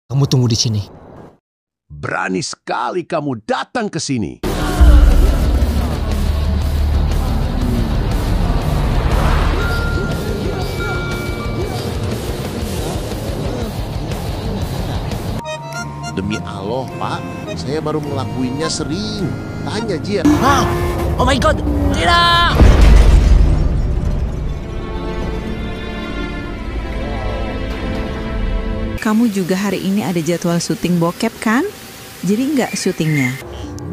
Kamu tunggu di sini. Berani sekali kamu datang ke sini. Demi Allah, Pak, saya baru ngelakuinnya sering. Tanya Jia. Ah! Oh my God! Tidak! Kamu juga hari ini ada jadwal syuting bokep kan? Jadi nggak syutingnya?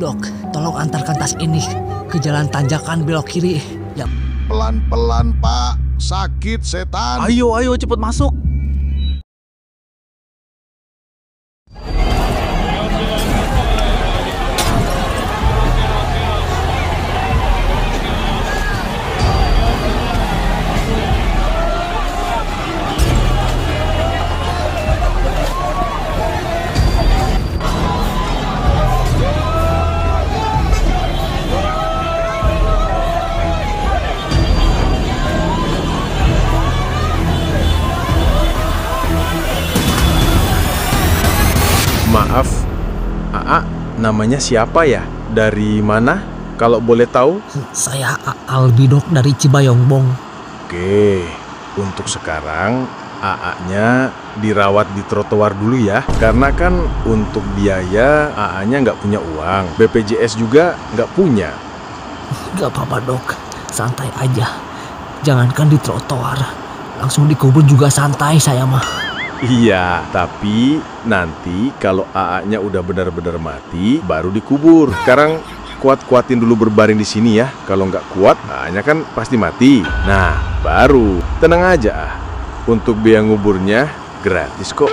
Dok, tolong antarkan tas ini ke jalan tanjakan belok kiri. Ya. Pelan-pelan, Pak. Sakit setan. Ayo cepet masuk. Maaf, Aa, namanya siapa ya? Dari mana? Kalau boleh tahu? Saya Albi Dok dari Cibayongbong. Oke, untuk sekarang Aa-nya dirawat di trotoar dulu ya. Karena kan untuk biaya Aa-nya nggak punya uang. BPJS juga nggak punya. Gak apa-apa Dok, santai aja. Jangankan di trotoar, langsung dikubur juga santai saya mah. Iya, tapi nanti kalau Aa-nya udah benar-benar mati, baru dikubur. Sekarang kuat-kuatin dulu berbaring di sini ya. Kalau nggak kuat, Aa-nya kan pasti mati. Nah, baru tenang aja. Untuk biaya nguburnya gratis kok.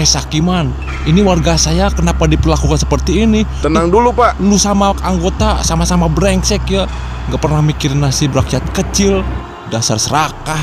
Sakiman, ini warga saya kenapa diperlakukan seperti ini? Tenang dulu, Pak. Lu sama anggota sama-sama brengsek ya. Gak pernah mikirin nasib rakyat kecil. Dasar serakah.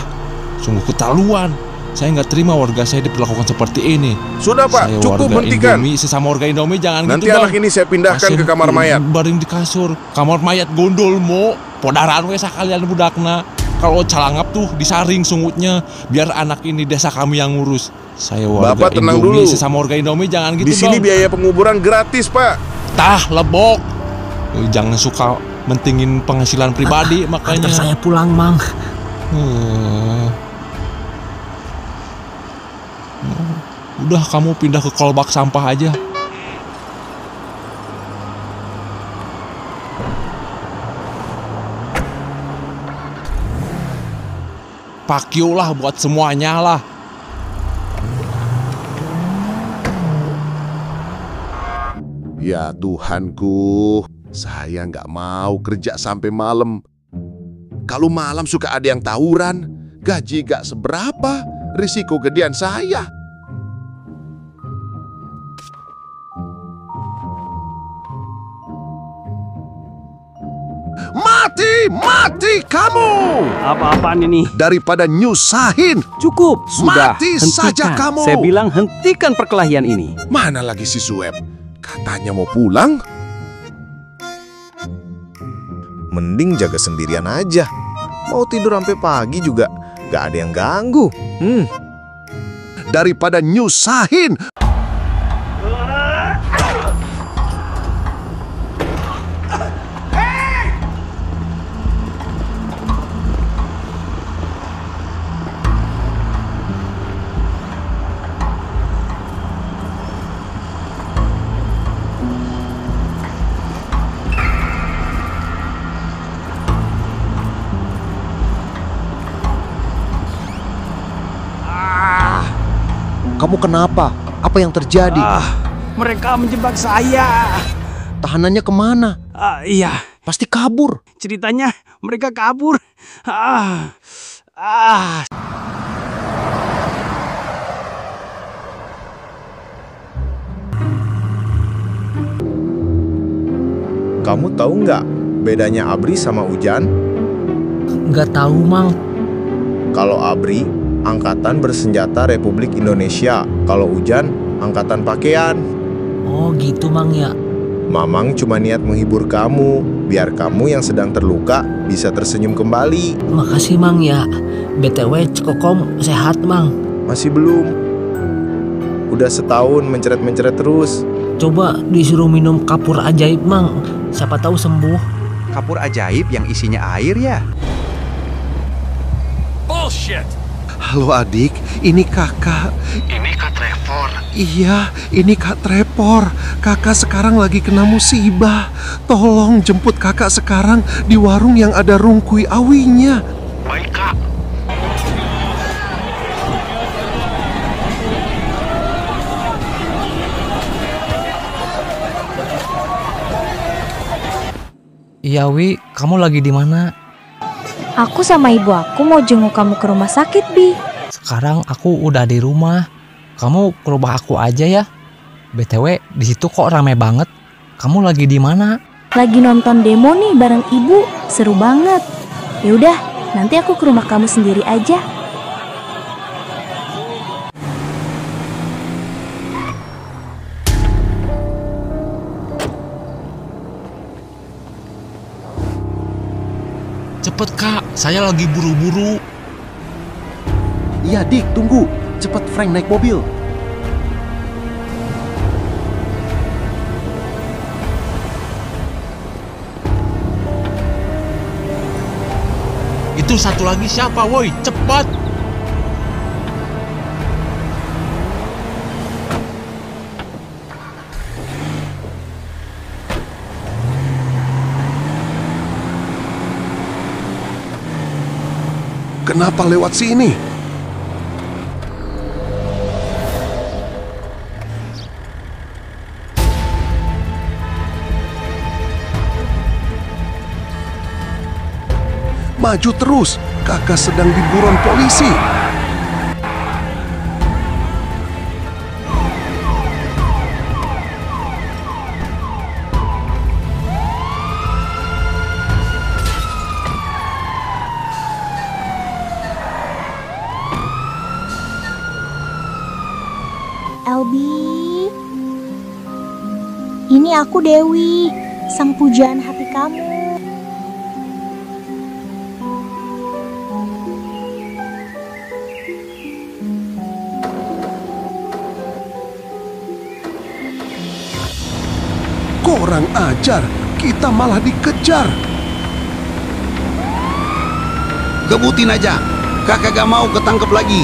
Sungguh keterlaluan. Saya nggak terima warga saya diperlakukan seperti ini. Sudah, Pak. Saya Cukup, warga hentikan. Indomie, sesama warga Indomie jangan Nanti gitu, anak ini saya pindahkan ke kamar mayat. Baring di kasur. Kamar mayat gondol mo. Podaran we sakalian budakna. Kalau calangap tuh disaring sungutnya. Biar anak ini desa kami yang ngurus. Saya warga Bapak tenang Indomie, dulu. sesama warga Indomie jangan gitu Di sini dong. biaya penguburan gratis, Pak. Tah lebok. Jangan suka mentingin penghasilan pribadi makanya. Antar saya pulang Mang. Udah kamu pindah ke kolbak sampah aja. Pakio lah buat semuanya lah. Ya Tuhanku, saya nggak mau kerja sampai malam. Kalau malam suka ada yang tawuran, gaji gak seberapa, risiko gedean saya. Mati kamu! Apa-apaan ini? Daripada nyusahin, Cukup, sudah. mati Hentikan. saja kamu. Saya bilang hentikan perkelahian ini. Mana lagi si Sueb? Katanya mau pulang. Mending jaga sendirian aja. Mau tidur sampai pagi juga gak ada yang ganggu. Daripada nyusahin. Kamu kenapa? Apa yang terjadi? Mereka menjebak saya. Tahanannya kemana? Iya, Pasti kabur. ceritanya mereka kabur. Kamu tahu nggak bedanya ABRI sama Ujan? Nggak tahu Mang. Kalau ABRI, Angkatan Bersenjata Republik Indonesia. Kalau Ujan, Angkatan Pakaian. Oh gitu Mang ya. Mamang cuma niat menghibur kamu, biar kamu yang sedang terluka bisa tersenyum kembali. Makasih Mang ya. BTW Cekokom sehat Mang. Masih belum. Udah setahun mencret-mencret terus. Coba disuruh minum kapur ajaib Mang. Siapa tahu sembuh. Kapur ajaib yang isinya air ya? Bullshit! Halo adik, ini kakak. Ini Kak Trevor. Iya, ini Kak Trevor. Kakak sekarang lagi kena musibah. Tolong jemput kakak sekarang di warung yang ada rungkui awinya. Baik, Kak. Iya Wi, kamu lagi di mana? Aku sama ibu aku mau jenguk kamu ke rumah sakit, Bi. Sekarang aku udah di rumah. Kamu ke rumah aku aja ya. BTW, di situ kok rame banget. Kamu lagi di mana? Lagi nonton demo nih bareng ibu, seru banget. Ya udah, nanti aku ke rumah kamu sendiri aja. Cepet Kak, saya lagi buru-buru. Iya Dik, tunggu. Cepet Frank naik mobil. Itu satu lagi siapa woi? Cepat! Kenapa lewat sini? Maju terus, kakak sedang di buron polisi. Elbi, ini aku Dewi, sang pujaan hati kamu. Kurang ajar, kita malah dikejar. Kebutin aja, kakak gak mau ketangkep lagi.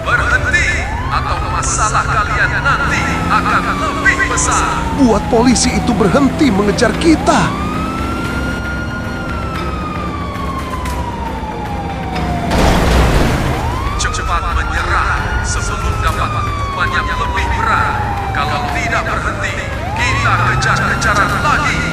Berhenti, atau masalah kalian nanti akan lebih besar. Buat polisi itu berhenti mengejar kita. Cepat menyerah sebelum dapat hukuman yang lebih berat. Kalau tidak berhenti, kita kejar-kejaran lagi.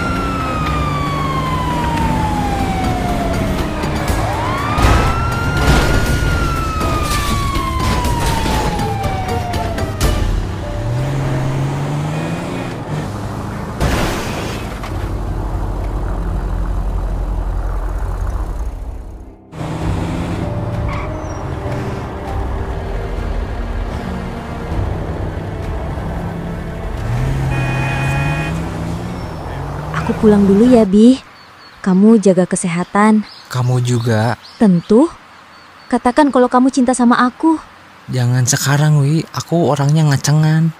Aku pulang dulu ya, Bi. Kamu jaga kesehatan. Kamu juga. Tentu. Katakan kalau kamu cinta sama aku. Jangan sekarang Wi, aku orangnya ngacengan.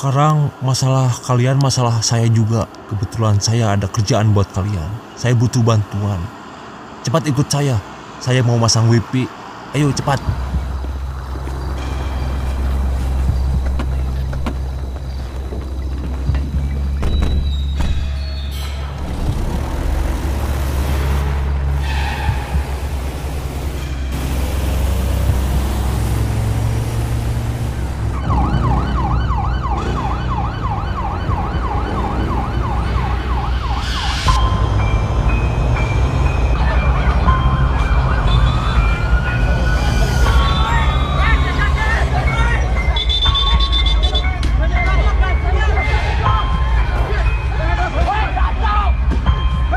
Sekarang masalah kalian, masalah saya juga. Kebetulan saya ada kerjaan buat kalian. Saya butuh bantuan. Cepat ikut saya. Saya mau masang wifi. Ayo cepat.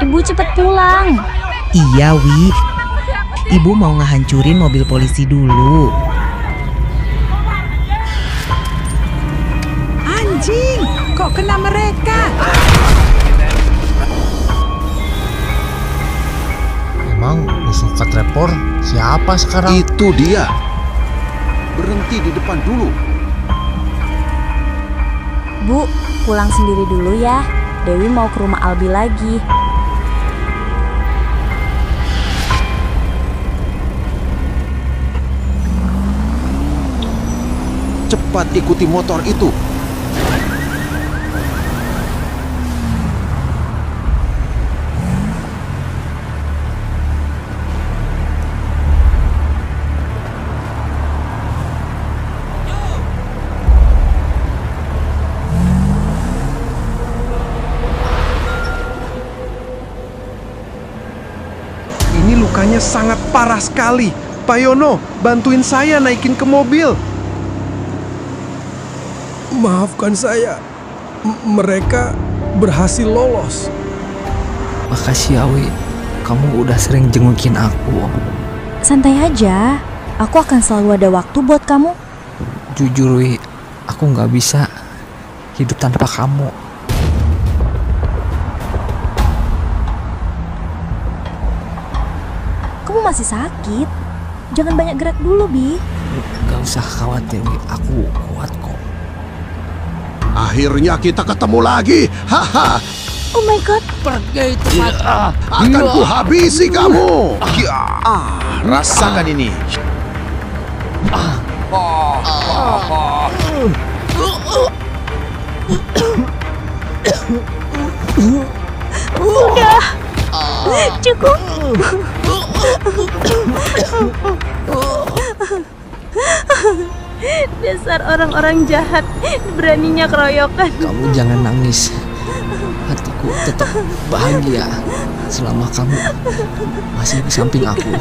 Ibu cepet pulang. Iya, Wi. Ibu mau ngehancurin mobil polisi dulu. Anjing, kok kena mereka? Emang musuh Kak Trevor siapa sekarang? Itu dia. Berhenti di depan dulu. Bu, pulang sendiri dulu ya. Dewi mau ke rumah Albi lagi. Cepat ikuti motor itu. Ini lukanya sangat parah sekali. Pak Yono, bantuin saya naikin ke mobil. Maafkan saya, mereka berhasil lolos. Makasih Awi, kamu udah sering jengukin aku. Santai aja, aku akan selalu ada waktu buat kamu. Jujur Wi, aku nggak bisa hidup tanpa kamu. Kamu masih sakit, jangan banyak gerak dulu, Bi. Gak usah khawatir Wi, aku kuat kok. Akhirnya kita ketemu lagi. Haha. Oh my god. Pergi cepat. Akan ku habisi kamu. Rasakan ini. Udah. Cukup. Dasar orang-orang jahat, beraninya keroyokan. Kamu jangan nangis. Hatiku tetap bahagia selama kamu masih di samping aku.